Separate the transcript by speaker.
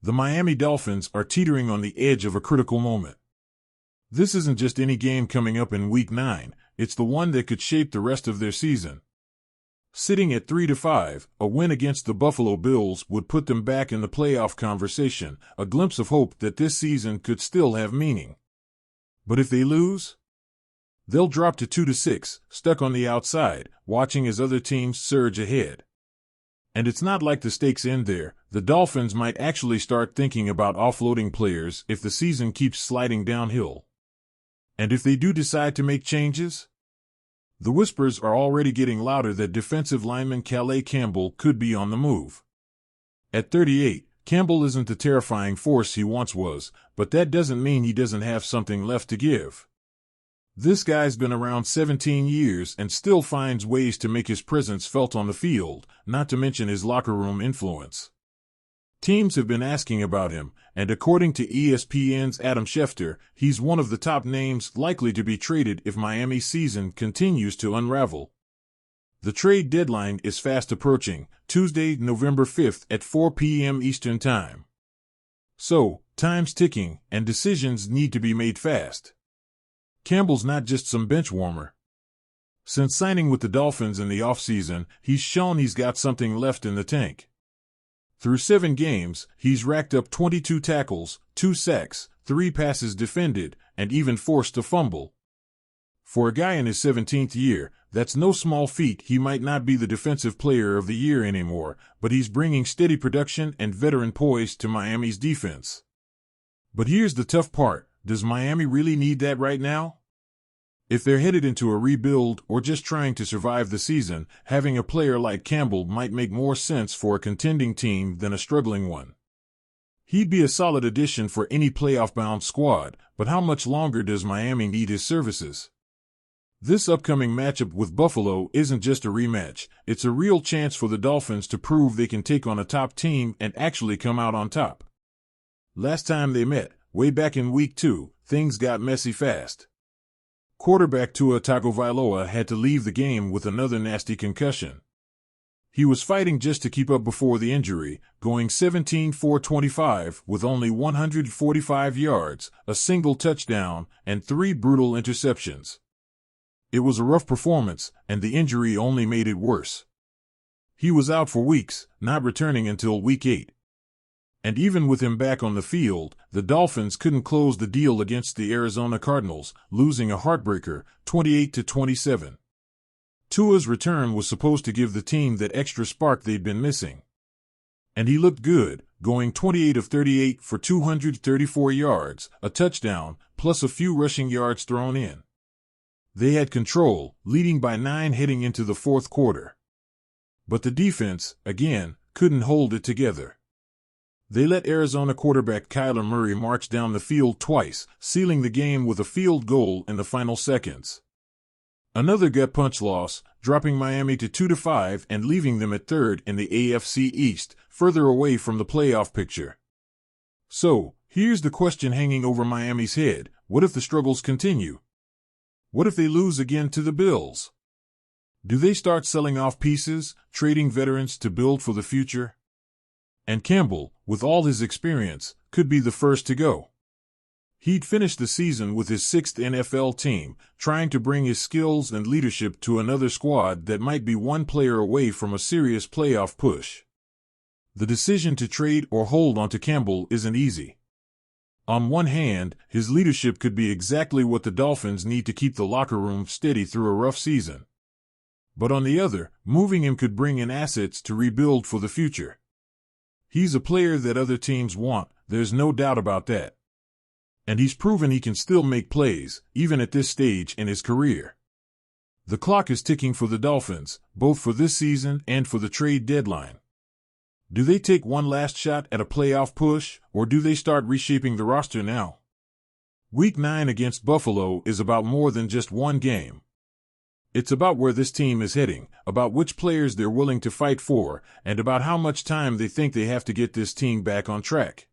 Speaker 1: The Miami Dolphins are teetering on the edge of a critical moment. This isn't just any game coming up in Week 9, it's the one that could shape the rest of their season. Sitting at 3-5, a win against the Buffalo Bills would put them back in the playoff conversation, a glimpse of hope that this season could still have meaning. But if they lose, they'll drop to 2-6, stuck on the outside, watching as other teams surge ahead. And it's not like the stakes end there. The Dolphins might actually start thinking about offloading players if the season keeps sliding downhill. And if they do decide to make changes, the whispers are already getting louder that defensive lineman Calais Campbell could be on the move. At 38, Campbell isn't the terrifying force he once was, but that doesn't mean he doesn't have something left to give. This guy's been around 17 years and still finds ways to make his presence felt on the field, not to mention his locker room influence. Teams have been asking about him, and according to ESPN's Adam Schefter, he's one of the top names likely to be traded if Miami's season continues to unravel. The trade deadline is fast approaching, Tuesday, November 5th at 4 p.m. Eastern Time. So, time's ticking, and decisions need to be made fast. Campbell's not just some bench warmer. Since signing with the Dolphins in the offseason, he's shown he's got something left in the tank. Through 7 games, he's racked up 22 tackles, 2 sacks, 3 passes defended, and even forced a fumble. For a guy in his 17th year, that's no small feat. He might not be the defensive player of the year anymore, but he's bringing steady production and veteran poise to Miami's defense. But here's the tough part. Does Miami really need that right now? If they're headed into a rebuild or just trying to survive the season, having a player like Campbell might make more sense for a contending team than a struggling one. He'd be a solid addition for any playoff-bound squad, but how much longer does Miami need his services? This upcoming matchup with Buffalo isn't just a rematch, it's a real chance for the Dolphins to prove they can take on a top team and actually come out on top. Last time they met, way back in Week 2, things got messy fast. Quarterback Tua Tagovailoa had to leave the game with another nasty concussion. He was fighting just to keep up before the injury, going 17 for 25 with only 145 yards, a single touchdown, and 3 brutal interceptions. It was a rough performance, and the injury only made it worse. He was out for weeks, not returning until Week 8. And even with him back on the field, the Dolphins couldn't close the deal against the Arizona Cardinals, losing a heartbreaker, 28-27. Tua's return was supposed to give the team that extra spark they'd been missing. And he looked good, going 28 of 38 for 234 yards, a touchdown, plus a few rushing yards thrown in. They had control, leading by 9 heading into the fourth quarter. But the defense, again, couldn't hold it together. They let Arizona quarterback Kyler Murray march down the field twice, sealing the game with a field goal in the final seconds. Another gut punch loss, dropping Miami to 2-5 and leaving them at 3rd in the AFC East, further away from the playoff picture. So, here's the question hanging over Miami's head: what if the struggles continue? What if they lose again to the Bills? Do they start selling off pieces, trading veterans to build for the future? And Campbell, with all his experience, could be the first to go. He'd finished the season with his 6th NFL team, trying to bring his skills and leadership to another squad that might be one player away from a serious playoff push. The decision to trade or hold onto Campbell isn't easy. On one hand, his leadership could be exactly what the Dolphins need to keep the locker room steady through a rough season. But on the other, moving him could bring in assets to rebuild for the future. He's a player that other teams want, there's no doubt about that. And he's proven he can still make plays, even at this stage in his career. The clock is ticking for the Dolphins, both for this season and for the trade deadline. Do they take one last shot at a playoff push, or do they start reshaping the roster now? Week 9 against Buffalo is about more than just one game. It's about where this team is heading, about which players they're willing to fight for, and about how much time they think they have to get this team back on track.